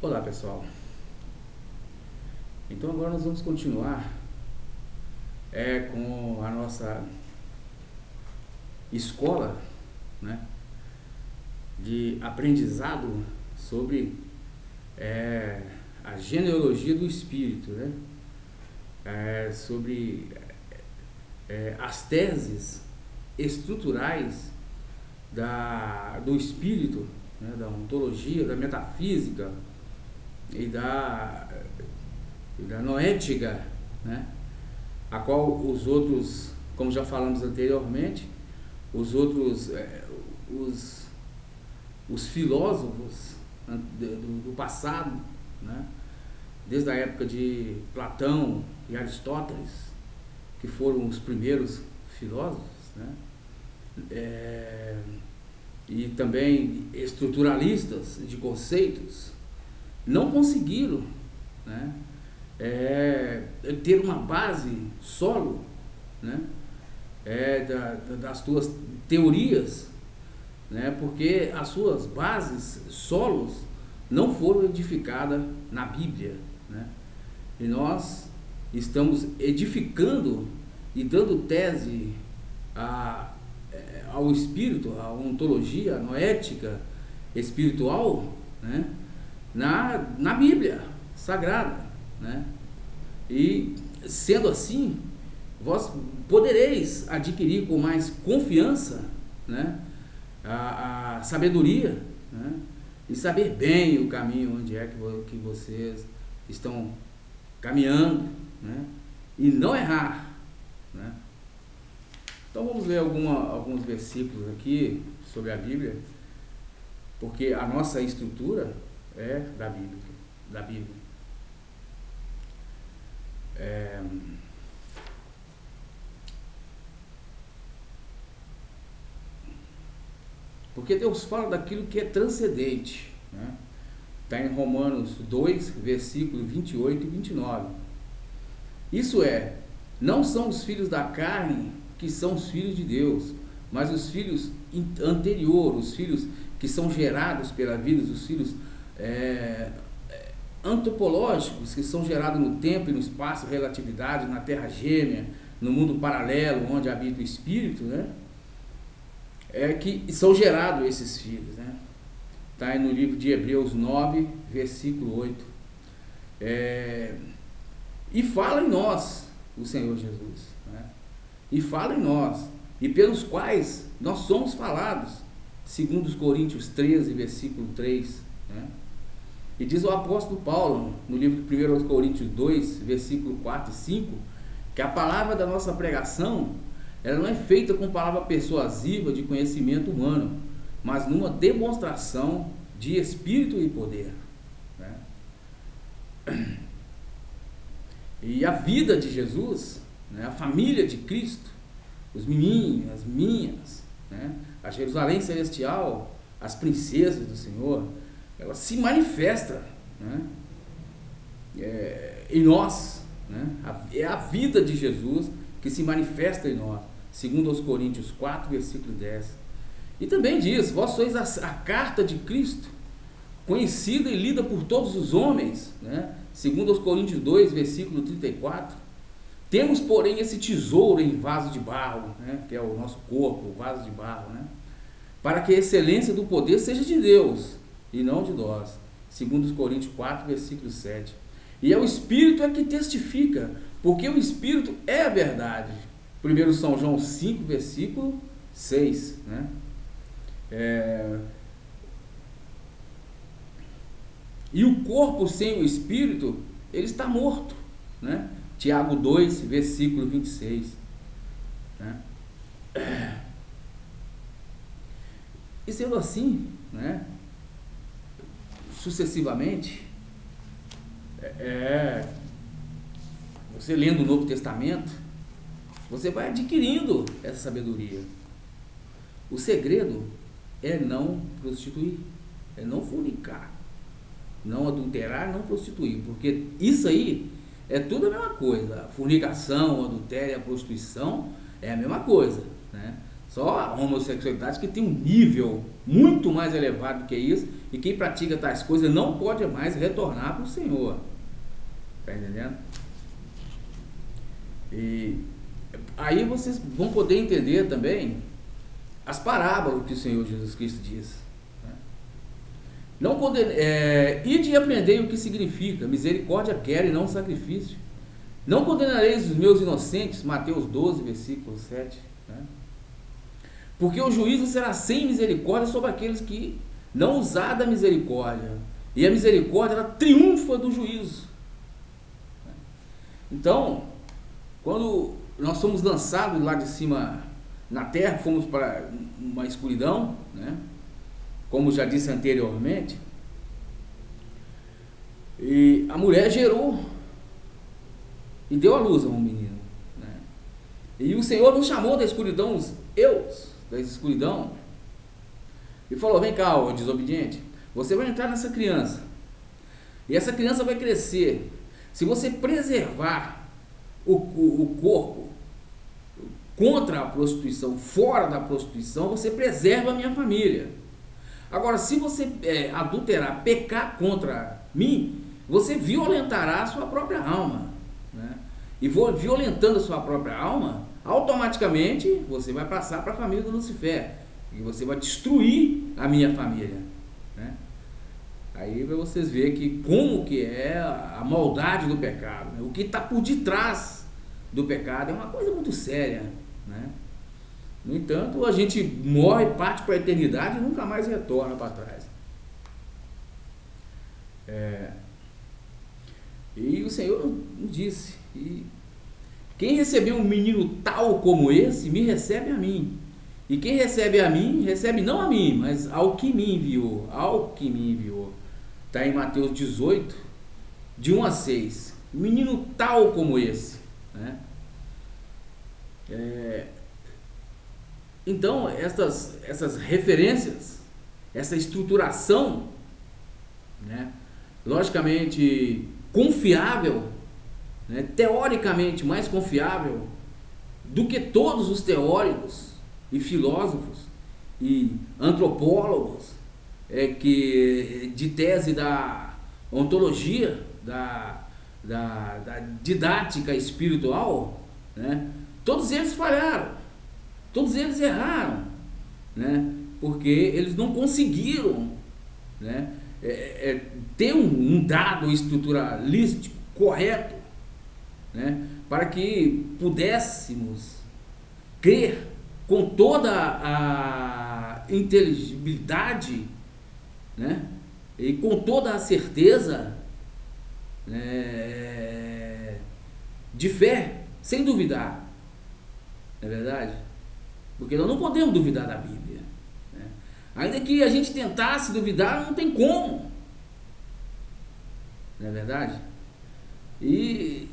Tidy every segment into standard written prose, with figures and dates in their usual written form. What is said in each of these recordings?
Olá pessoal, então agora nós vamos continuar com a nossa escola, né, de aprendizado sobre a genealogia do Espírito, né, sobre as teses estruturais do Espírito, né, da ontologia, da metafísica e da noética, né, a qual os outros, como já falamos anteriormente, os outros, os filósofos do passado, né, desde a época de Platão e Aristóteles, que foram os primeiros filósofos, né, e também estruturalistas de conceitos, não conseguiram, né, ter uma base solo, né, das suas teorias, né, porque as suas bases solos não foram edificadas na Bíblia, né, e nós estamos edificando e dando tese ao Espírito, à ontologia, à noética espiritual, né, na Bíblia Sagrada, né? E sendo assim, vós podereis adquirir com mais confiança, né, a sabedoria, né, e saber bem o caminho onde é que vocês estão caminhando, né, e não errar, né. Então vamos ler alguns versículos aqui sobre a Bíblia, porque a nossa estrutura é da Bíblia. Porque Deus fala daquilo que é transcendente, né? Está em Romanos 2, versículos 28 e 29. Isso é, não são os filhos da carne que são os filhos de Deus, mas os filhos anteriores, os filhos que são gerados pela vida, os filhos antropológicos, que são gerados no tempo e no espaço, relatividade, na terra gêmea, no mundo paralelo onde habita o Espírito, né, que são gerados esses filhos, né. Está aí no livro de Hebreus 9, versículo 8. E fala em nós o Senhor Jesus, né, e fala em nós, e pelos quais nós somos falados, segundo os Coríntios 13, versículo 3, né. E diz o apóstolo Paulo, no livro de 1 Coríntios 2, versículo 4 e 5, que a palavra da nossa pregação, ela não é feita com palavra persuasiva de conhecimento humano, mas numa demonstração de espírito e poder, né? E a vida de Jesus, né, a família de Cristo, os meninos, as minhas, né, a Jerusalém celestial, as princesas do Senhor, ela se manifesta, né, em nós, né? É a vida de Jesus que se manifesta em nós, segundo aos Coríntios 4, versículo 10. E também diz, vós sois a carta de Cristo, conhecida e lida por todos os homens, né? Segundo aos Coríntios 2, versículo 34. Temos, porém, esse tesouro em vaso de barro, né, que é o nosso corpo, o vaso de barro, né, para que a excelência do poder seja de Deus e não de nós, segundo os Coríntios 4, versículo 7. E é o Espírito que testifica, porque o Espírito é a verdade. 1 São João 5, versículo 6, né? E o corpo sem o Espírito, ele está morto, né? Tiago 2, versículo 26, né? E sendo assim, né, sucessivamente, você lendo o Novo Testamento, você vai adquirindo essa sabedoria. O segredo é não prostituir, é não fornicar, não adulterar, não prostituir, porque isso aí é tudo a mesma coisa. A fornicação, o adultério, a prostituição é a mesma coisa, né? Só a homossexualidade que tem um nível muito mais elevado do que isso, e quem pratica tais coisas não pode mais retornar para o Senhor. Está entendendo? E aí vocês vão poder entender também as parábolas que o Senhor Jesus Cristo diz. Não ide e aprendei o que significa misericórdia quero e não sacrifício. Não condenareis os meus inocentes, Mateus 12, versículo 7. Porque o juízo será sem misericórdia sobre aqueles que não usar da misericórdia. E a misericórdia, ela triunfa do juízo. Então, quando nós somos lançados lá de cima na terra, fomos para uma escuridão, né? Como já disse anteriormente, e a mulher gerou e deu à luz a um menino, né? E o Senhor nos chamou da escuridão, da escuridão, e falou: vem cá, ó desobediente, você vai entrar nessa criança, e essa criança vai crescer. Se você preservar o corpo contra a prostituição, fora da prostituição, você preserva a minha família. Agora, se você adulterar, pecar contra mim, você violentará a sua própria alma, né? E violentando a sua própria alma, automaticamente você vai passar para a família do Lucifer, e você vai destruir a minha família, né? Aí vocês verem que como que é a maldade do pecado, né? O que está por detrás do pecado é uma coisa muito séria, né? No entanto, a gente morre, parte para a eternidade e nunca mais retorna para trás. E o Senhor nos disse: quem recebeu um menino tal como esse, me recebe a mim. E quem recebe a mim, recebe não a mim, mas ao que me enviou. Ao que me enviou. Está em Mateus 18, de 1 a 6. Um menino tal como esse, né? Então, essas referências, essa estruturação, né, logicamente confiável, né, teoricamente mais confiável do que todos os teóricos e filósofos e antropólogos de tese da ontologia, da didática espiritual, né, todos eles falharam. Todos eles erraram, né? Porque eles não conseguiram, né, ter um dado estruturalístico correto, né, para que pudéssemos crer com toda a inteligibilidade, né, e com toda a certeza, né, de fé, sem duvidar. Não é verdade? Porque nós não podemos duvidar da Bíblia, né? Ainda que a gente tentasse duvidar, não tem como. Não é verdade? E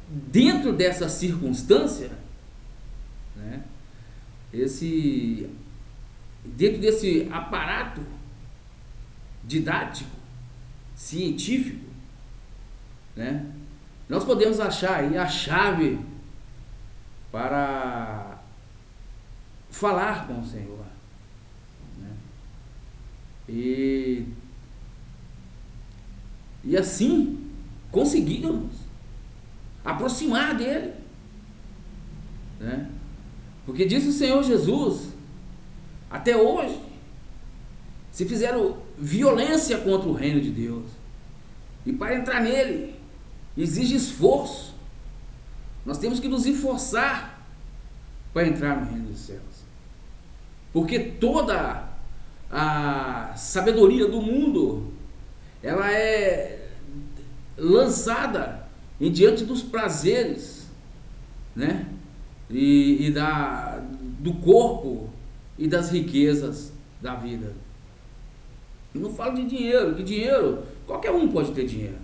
dentro dessa circunstância, né, dentro desse aparato didático, científico, né, nós podemos achar aí a chave para falar com o Senhor, né? E assim conseguirmos aproximar dele, né? Porque diz o Senhor Jesus, até hoje se fizeram violência contra o reino de Deus, e para entrar nele exige esforço. Nós temos que nos esforçar para entrar no reino dos céus, porque toda a sabedoria do mundo, ela é lançada em diante dos prazeres, né, do corpo e das riquezas da vida. Eu não falo de dinheiro, que dinheiro, qualquer um pode ter dinheiro.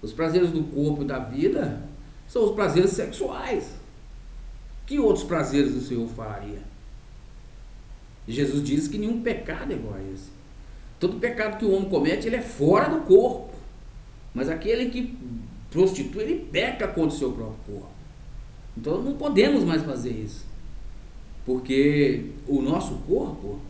Os prazeres do corpo e da vida são os prazeres sexuais. Que outros prazeres o Senhor falaria? Jesus diz que nenhum pecado é igual a esse. Todo pecado que o homem comete, ele é fora do corpo. Mas aquele que prostitui, ele peca contra o seu próprio corpo. Então não podemos mais fazer isso. Porque o nosso corpo,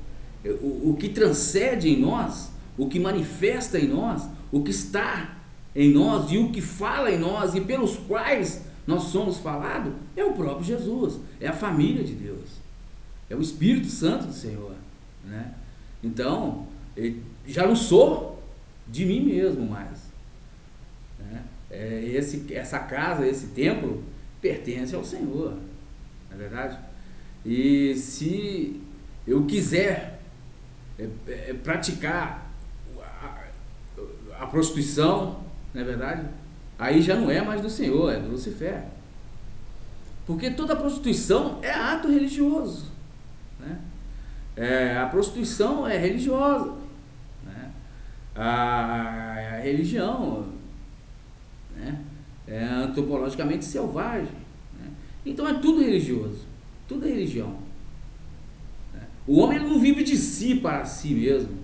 o que transcende em nós, o que manifesta em nós, o que está em nós e o que fala em nós e pelos quais nós somos falados, é o próprio Jesus, é a família de Deus, é o Espírito Santo do Senhor, né? Então, já não sou de mim mesmo mais, né? Essa casa, esse templo pertence ao Senhor, não é verdade? E se eu quiser praticar a prostituição, não é verdade? Aí já não é mais do Senhor, é do Lucifer. Porque toda prostituição é ato religioso, né? A prostituição é religiosa, né? A religião, né, é antropologicamente selvagem, né? Então é tudo religioso, tudo é religião, né? O homem ele não vive de si para si mesmo.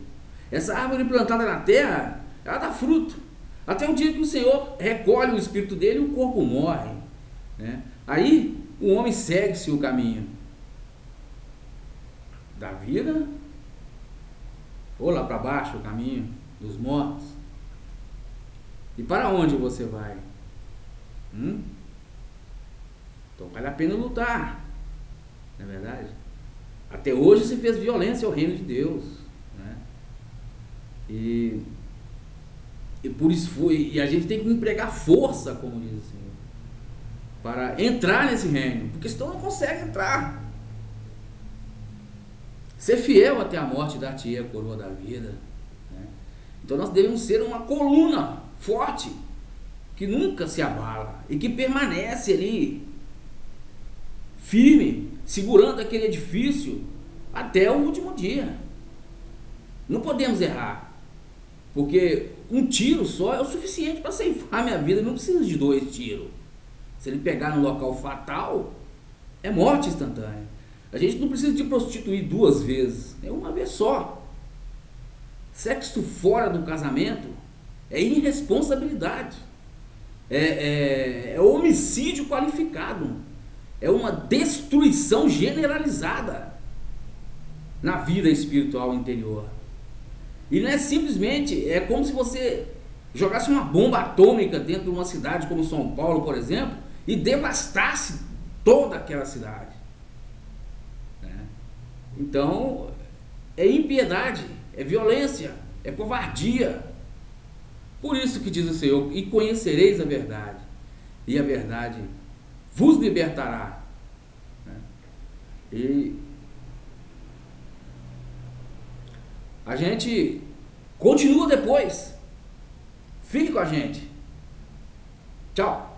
Essa árvore plantada na terra, ela dá fruto até o dia que o Senhor recolhe o espírito dele e o corpo morre, né? Aí o homem segue-se o caminho da vida, ou lá para baixo o caminho dos mortos. E para onde você vai? Então vale a pena lutar, não é verdade? Até hoje se fez violência ao reino de Deus, né? E por isso e a gente tem que empregar força, como diz o Senhor, para entrar nesse reino, porque senão não consegue entrar. Ser fiel até a morte dar-te a coroa da vida, né? Então nós devemos ser uma coluna forte, que nunca se abala e que permanece ali, firme, segurando aquele edifício até o último dia. Não podemos errar, porque um tiro só é o suficiente para ceifar a minha vida, não precisa de 2 tiros. Se ele pegar no local fatal, é morte instantânea. A gente não precisa de prostituir 2 vezes, é uma vez só. Sexo fora do casamento é irresponsabilidade, é homicídio qualificado, é uma destruição generalizada na vida espiritual interior. E não é simplesmente, é como se você jogasse uma bomba atômica dentro de uma cidade como São Paulo, por exemplo, e devastasse toda aquela cidade, né? Então, é impiedade, é violência, é covardia. Por isso que diz o Senhor, e conhecereis a verdade, e a verdade vos libertará, né? E a gente continua depois. Fique com a gente. Tchau.